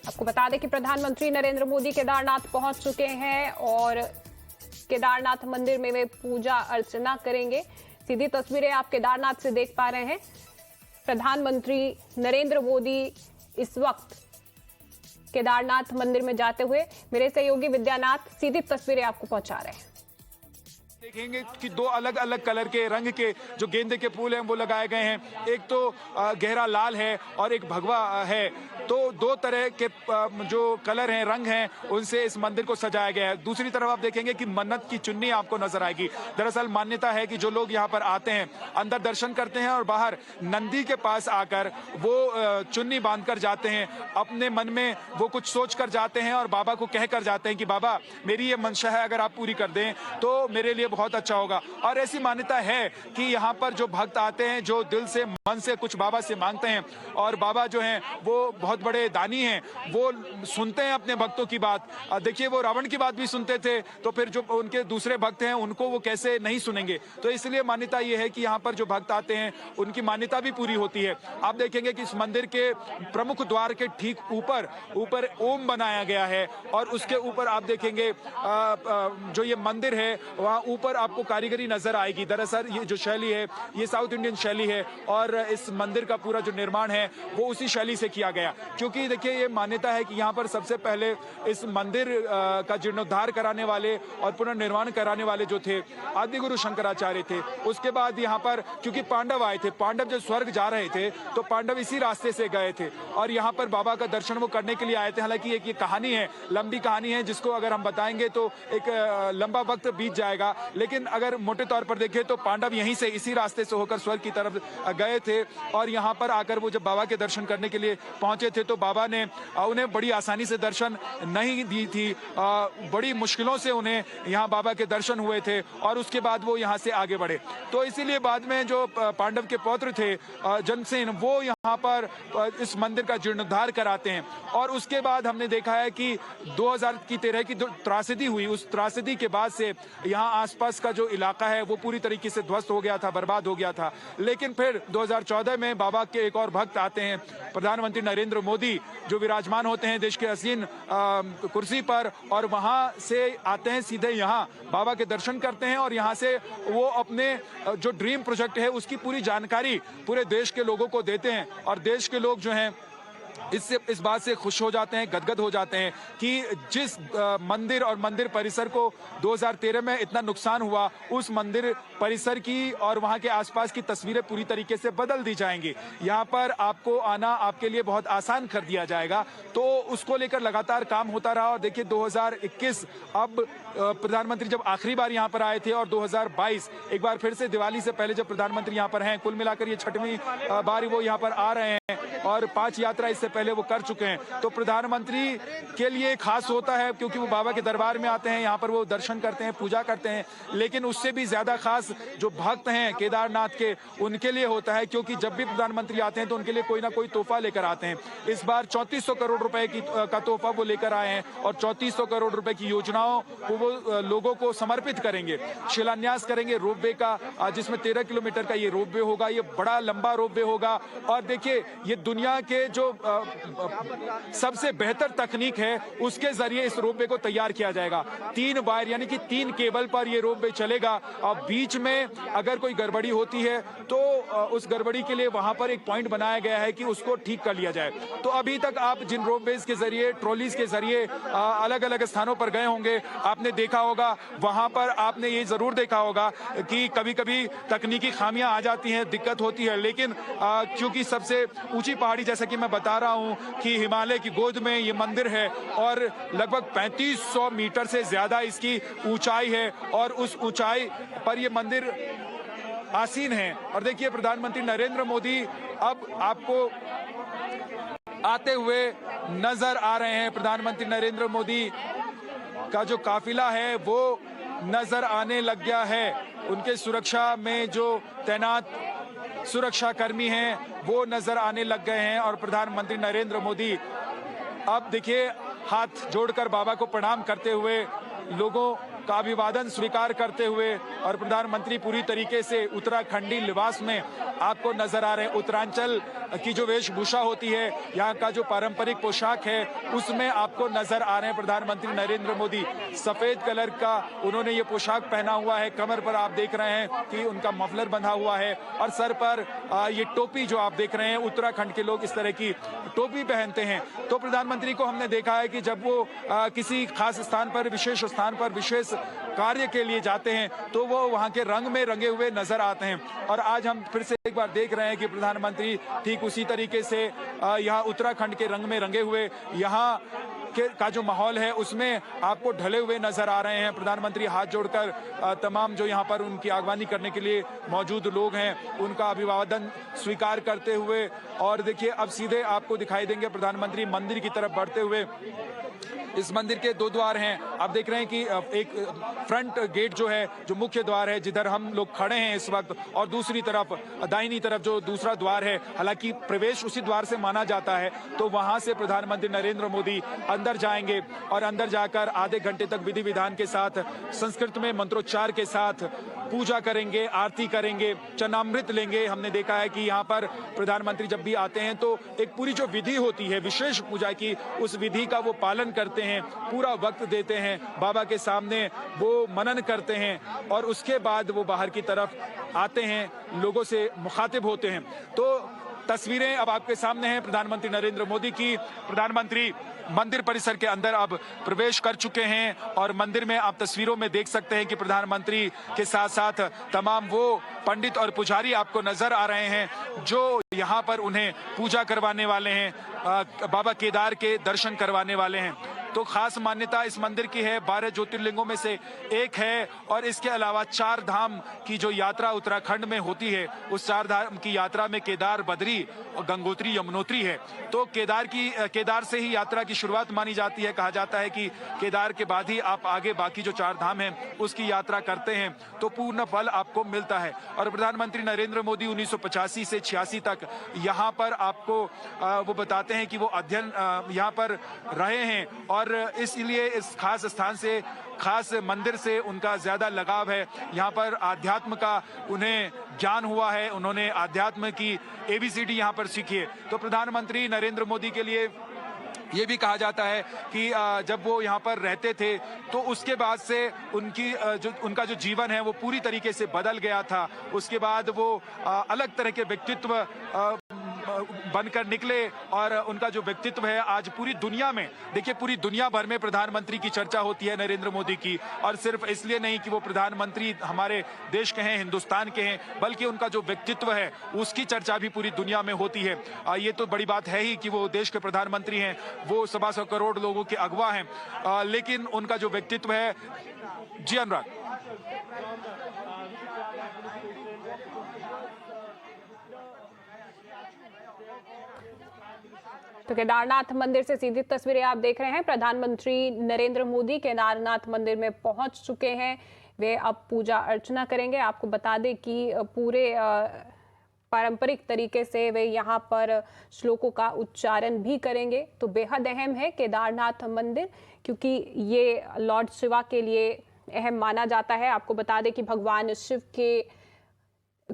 आपको बता दें कि प्रधानमंत्री नरेंद्र मोदी केदारनाथ पहुंच चुके हैं और केदारनाथ मंदिर में वे पूजा अर्चना करेंगे। सीधी तस्वीरें आप केदारनाथ से देख पा रहे हैं। प्रधानमंत्री नरेंद्र मोदी इस वक्त केदारनाथ मंदिर में जाते हुए मेरे सहयोगी विद्यानाथ सीधी तस्वीरें आपको पहुंचा रहे हैं। देखेंगे कि दो अलग अलग कलर के रंग के जो गेंदे के फूल हैं वो लगाए गए हैं। एक तो गहरा लाल है और एक भगवा है। तो दो तरह के जो कलर हैं, रंग हैं, उनसे इस मंदिर को सजाया गया है। दूसरी तरफ आप देखेंगे कि मन्नत की चुन्नी आपको नजर आएगी। दरअसल मान्यता है कि जो लोग यहाँ पर आते हैं, अंदर दर्शन करते हैं और बाहर नंदी के पास आकर वो चुन्नी बांध कर जाते हैं। अपने मन में वो कुछ सोच कर जाते हैं और बाबा को कह कर जाते हैं कि बाबा मेरी ये मंशा है, अगर आप पूरी कर दें तो मेरे लिए बहुत अच्छा होगा। और ऐसी मान्यता है कि यहाँ पर जो भक्त आते हैं, जो दिल से मन से कुछ बाबा से मांगते हैं, और बाबा जो हैं वो बहुत बड़े दानी हैं, वो सुनते हैं अपने भक्तों की बात। देखिए वो रावण की बात भी सुनते थे, तो फिर जो उनके दूसरे भक्त हैं उनको वो कैसे नहीं सुनेंगे। तो इसलिए मान्यता ये है कि यहाँ पर जो भक्त आते हैं उनकी मान्यता भी पूरी होती है। आप देखेंगे कि इस मंदिर के प्रमुख द्वार के ठीक ऊपर ओम बनाया गया है और उसके ऊपर आप देखेंगे जो ये मंदिर है वहाँ ऊपर आपको कारीगरी नजर आएगी। दरअसल ये जो शैली है ये साउथ इंडियन शैली है और इस मंदिर का पूरा जो निर्माण है वो उसी शैली से किया गया। क्योंकि देखिए ये मान्यता है कि यहाँ पर सबसे पहले इस मंदिर का जीर्णोद्धार कराने वाले और पुनर्निर्माण कराने वाले जो थे आदि गुरु शंकराचार्य थे। उसके बाद यहाँ पर क्योंकि पांडव आए थे, पांडव जब स्वर्ग जा रहे थे तो पांडव इसी रास्ते से गए थे और यहाँ पर बाबा का दर्शन वो करने के लिए आए थे। हालांकि एक ये कहानी है, लंबी कहानी है, जिसको अगर हम बताएंगे तो एक लंबा वक्त बीत जाएगा। लेकिन अगर मोटे तौर पर देखें तो पांडव यहीं से इसी रास्ते से होकर स्वर्ग की तरफ गए थे और यहाँ पर आकर वो जब बाबा के दर्शन करने के लिए पहुंचे थे तो बाबा ने उन्हें बड़ी आसानी से दर्शन नहीं दी थी। बड़ी मुश्किलों से उन्हें यहाँ बाबा के दर्शन हुए थे और उसके बाद वो यहाँ से आगे बढ़े। तो इसीलिए बाद में जो पांडव के पौत्र थे जनसेन, वो यहाँ पर इस मंदिर का जीर्णोद्धार कराते हैं। और उसके बाद हमने देखा है कि 2013 की जो त्रासदी हुई, उस त्रासदी के बाद से यहाँ आसपास का जो इलाका है वो पूरी तरीके से ध्वस्त हो गया था, बर्बाद हो गया था। लेकिन फिर 2014 में बाबा के एक और भक्त आते हैं, प्रधानमंत्री नरेंद्र मोदी, जो विराजमान होते हैं देश के हसीन कुर्सी पर, और वहां से आते हैं सीधे यहाँ बाबा के दर्शन करते हैं और यहाँ से वो अपने जो ड्रीम प्रोजेक्ट है उसकी पूरी जानकारी पूरे देश के लोगों को देते हैं। और देश के लोग जो हैं इस बात से खुश हो जाते हैं, गदगद हो जाते हैं कि जिस मंदिर और मंदिर परिसर को 2013 में इतना नुकसान हुआ, उस मंदिर परिसर की और वहां के आसपास की तस्वीरें पूरी तरीके से बदल दी जाएंगी। यहाँ पर आपको आना आपके लिए बहुत आसान कर दिया जाएगा। तो उसको लेकर लगातार काम होता रहा और देखिए 2021 अब प्रधानमंत्री जब आखिरी बार यहाँ पर आए थे और 2022 एक बार फिर से दिवाली से पहले जब प्रधानमंत्री यहाँ पर हैं, कुल मिलाकर ये 6वीं बार वो यहाँ पर आ रहे हैं और 5 यात्रा इससे पहले वो कर चुके हैं। तो प्रधानमंत्री के लिए खास होता है क्योंकि वो बाबा के दरबार में आते हैं, यहाँ पर वो दर्शन करते हैं, पूजा करते हैं। लेकिन उससे भी ज्यादा खास जो भक्त हैं केदारनाथ के, उनके लिए होता है क्योंकि जब भी प्रधानमंत्री आते हैं तो उनके लिए कोई ना कोई तोहफा लेकर आते हैं। इस बार 3400 करोड़ रुपए का तोहफा वो लेकर आए हैं और 3400 करोड़ रुपए की योजनाओं को वो लोगों को समर्पित करेंगे। शिलान्यास करेंगे रोपवे का, जिसमें 13 किलोमीटर का ये रोपवे होगा। ये बड़ा लंबा रोपवे होगा और देखिए ये दुनिया के जो सबसे बेहतर तकनीक है उसके जरिए इस रोपवे को तैयार किया जाएगा। 3 वायर यानी कि 3 केबल पर यह रोपवे चलेगा और बीच में अगर कोई गड़बड़ी होती है तो उस गड़बड़ी के लिए वहां पर एक पॉइंट बनाया गया है कि उसको ठीक कर लिया जाए। तो अभी तक आप जिन रोपवेज के जरिए, ट्रॉलीज के जरिए अलग अलग स्थानों पर गए होंगे, आपने देखा होगा, वहां पर आपने ये जरूर देखा होगा कि कभी कभी तकनीकी खामियां आ जाती हैं, दिक्कत होती है। लेकिन क्योंकि सबसे ऊंची पहाड़ी, जैसा कि मैं बता रहा हूं कि हिमालय की गोद में ये मंदिर है और लगभग 3500 मीटर से ज्यादा इसकी ऊंचाई है और उस ऊंचाई पर ये मंदिर आसीन है। और देखिए प्रधानमंत्री नरेंद्र मोदी अब आपको आते हुए नजर आ रहे हैं। प्रधानमंत्री नरेंद्र मोदी का जो काफिला है वो नजर आने लग गया है। उनके सुरक्षा में जो तैनात सुरक्षा कर्मी हैं वो नजर आने लग गए हैं और प्रधानमंत्री नरेंद्र मोदी अब देखिए हाथ जोड़कर बाबा को प्रणाम करते हुए लोगों का अभिवादन स्वीकार करते हुए और प्रधानमंत्री पूरी तरीके से उत्तराखंडी लिबास में आपको नजर आ रहे हैं। उत्तरांचल की जो वेशभूषा होती है, यहाँ का जो पारंपरिक पोशाक है, उसमें आपको नजर आ रहे हैं प्रधानमंत्री नरेंद्र मोदी। सफेद कलर का उन्होंने ये पोशाक पहना हुआ है, कमर पर आप देख रहे हैं कि उनका मफलर बंधा हुआ है और सर पर ये टोपी जो आप देख रहे हैं, उत्तराखंड के लोग इस तरह की टोपी पहनते हैं। तो प्रधानमंत्री को हमने देखा है कि जब वो किसी खास स्थान पर, विशेष स्थान पर, विशेष कार्य के लिए जाते हैं तो वो वहां के रंग में रंगे हुए नजर आते हैं। और आज हम फिर से एक बार देख रहे हैं कि प्रधानमंत्री ठीक उसी तरीके से यहाँ उत्तराखंड के रंग में रंगे हुए यहाँ का जो माहौल है उसमें आपको ढले हुए नजर आ रहे हैं। प्रधानमंत्री हाथ जोड़कर तमाम जो यहाँ पर उनकी आगवानी करने के लिए मौजूद लोग हैं उनका अभिवादन स्वीकार करते हुए, और देखिए अब सीधे आपको दिखाई देंगे प्रधानमंत्री मंदिर की तरफ बढ़ते हुए। इस मंदिर के दो द्वार हैं, आप देख रहे हैं कि एक फ्रंट गेट जो है, जो मुख्य द्वार है जिधर हम लोग खड़े हैं इस वक्त, और दूसरी तरफ दाहिनी तरफ जो दूसरा द्वार है, हालांकि प्रवेश उसी द्वार से माना जाता है, तो वहां से प्रधानमंत्री नरेंद्र मोदी अंदर जाएंगे और अंदर जाकर आधे घंटे तक विधि विधान के साथ संस्कृत में मंत्रोच्चार के साथ पूजा करेंगे, आरती करेंगे, चरणामृत लेंगे। हमने देखा है कि यहाँ पर प्रधानमंत्री जब भी आते हैं तो एक पूरी जो विधि होती है विशेष पूजा की, उस विधि का वो पालन करते हैं, पूरा वक्त देते हैं, बाबा के सामने वो मनन करते हैं और उसके बाद वो बाहर की तरफ आते हैं, लोगों से मुखातिब होते हैं। तो तस्वीरें अब आपके सामने हैं प्रधानमंत्री नरेंद्र मोदी की। प्रधानमंत्री मंदिर परिसर के अंदर अब प्रवेश कर चुके हैं और मंदिर में आप तस्वीरों में देख सकते हैं कि प्रधानमंत्री के साथ साथ तमाम वो पंडित और पुजारी आपको नजर आ रहे हैं जो यहाँ पर उन्हें पूजा करवाने वाले हैं, बाबा केदार के दर्शन करवाने वाले हैं। तो खास मान्यता इस मंदिर की है, 12 ज्योतिर्लिंगों में से एक है और इसके अलावा 4 धाम की जो यात्रा उत्तराखंड में होती है, उस 4 धाम की यात्रा में केदार, बद्री और गंगोत्री, यमुनोत्री है। तो केदार से ही यात्रा की शुरुआत मानी जाती है। कहा जाता है कि केदार के बाद ही आप आगे बाकी जो 4 धाम हैं उसकी यात्रा करते हैं तो पूर्ण फल आपको मिलता है। और प्रधानमंत्री नरेंद्र मोदी 1985 से 86 तक यहाँ पर आपको वो बताते हैं कि वो अध्ययन यहाँ पर रहे हैं और इसलिए इस खास स्थान से, खास मंदिर से उनका ज्यादा लगाव है। यहाँ पर आध्यात्म का उन्हें ज्ञान हुआ है, उन्होंने आध्यात्म की ABCD यहाँ पर सीखी है। तो प्रधानमंत्री नरेंद्र मोदी के लिए ये भी कहा जाता है कि जब वो यहाँ पर रहते थे तो उसके बाद से उनका जो जीवन है वो पूरी तरीके से बदल गया था। उसके बाद वो अलग तरह के व्यक्तित्व बनकर निकले और उनका जो व्यक्तित्व है आज पूरी दुनिया में, देखिए पूरी दुनिया भर में प्रधानमंत्री की चर्चा होती है नरेंद्र मोदी की। और सिर्फ इसलिए नहीं कि वो प्रधानमंत्री हमारे देश के हैं, हिंदुस्तान के हैं, बल्कि उनका जो व्यक्तित्व है उसकी चर्चा भी पूरी दुनिया में होती है। ये तो बड़ी बात है ही कि वो देश के प्रधानमंत्री हैं, वो 125 करोड़ लोगों के अगवा हैं, लेकिन उनका जो व्यक्तित्व है। जी अनुराग। तो केदारनाथ मंदिर से सीधी तस्वीरें आप देख रहे हैं। प्रधानमंत्री नरेंद्र मोदी केदारनाथ मंदिर में पहुंच चुके हैं, वे अब पूजा अर्चना करेंगे। आपको बता दें कि पूरे पारंपरिक तरीके से वे यहाँ पर श्लोकों का उच्चारण भी करेंगे। तो बेहद अहम है केदारनाथ मंदिर, क्योंकि ये लॉर्ड शिवा के लिए अहम माना जाता है। आपको बता दें कि भगवान शिव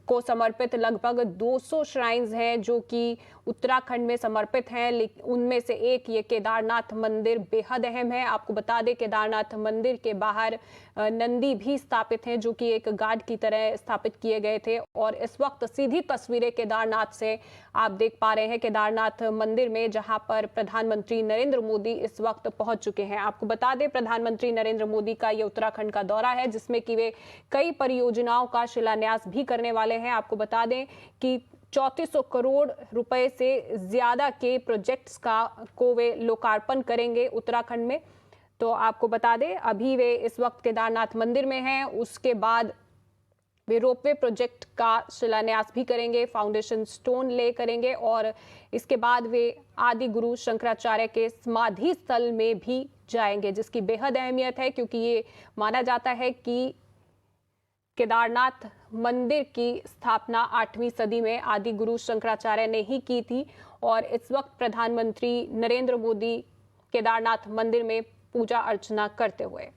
को समर्पित लगभग 200 श्राइन्स हैं जो कि उत्तराखंड में समर्पित हैं, उनमें से एक ये केदारनाथ मंदिर बेहद अहम है। आपको बता दें केदारनाथ मंदिर के बाहर नंदी भी स्थापित हैं जो कि एक गार्ड की तरह स्थापित किए गए थे। और इस वक्त सीधी तस्वीरें केदारनाथ से आप देख पा रहे हैं, केदारनाथ मंदिर में, जहां पर प्रधानमंत्री नरेंद्र मोदी इस वक्त पहुंच चुके हैं। आपको बता दें प्रधानमंत्री नरेंद्र मोदी का ये उत्तराखंड का दौरा है जिसमें कि वे कई परियोजनाओं का शिलान्यास भी करने वाले हैं। आपको बता दें कि 3400 करोड़ रुपए से ज्यादा के प्रोजेक्ट्स को वे लोकार्पण करेंगे उत्तराखंड में। तो आपको बता दें अभी वे इस वक्त केदारनाथ मंदिर में हैं, उसके बाद वे रोपवे प्रोजेक्ट का शिलान्यास भी करेंगे, फाउंडेशन स्टोन ले करेंगे और इसके बाद वे आदि गुरु शंकराचार्य के समाधि स्थल में भी जाएंगे, जिसकी बेहद अहमियत है क्योंकि ये माना जाता है कि केदारनाथ मंदिर की स्थापना 8वीं सदी में आदि गुरु शंकराचार्य ने ही की थी। और इस वक्त प्रधानमंत्री नरेंद्र मोदी केदारनाथ मंदिर में पूजा अर्चना करते हुए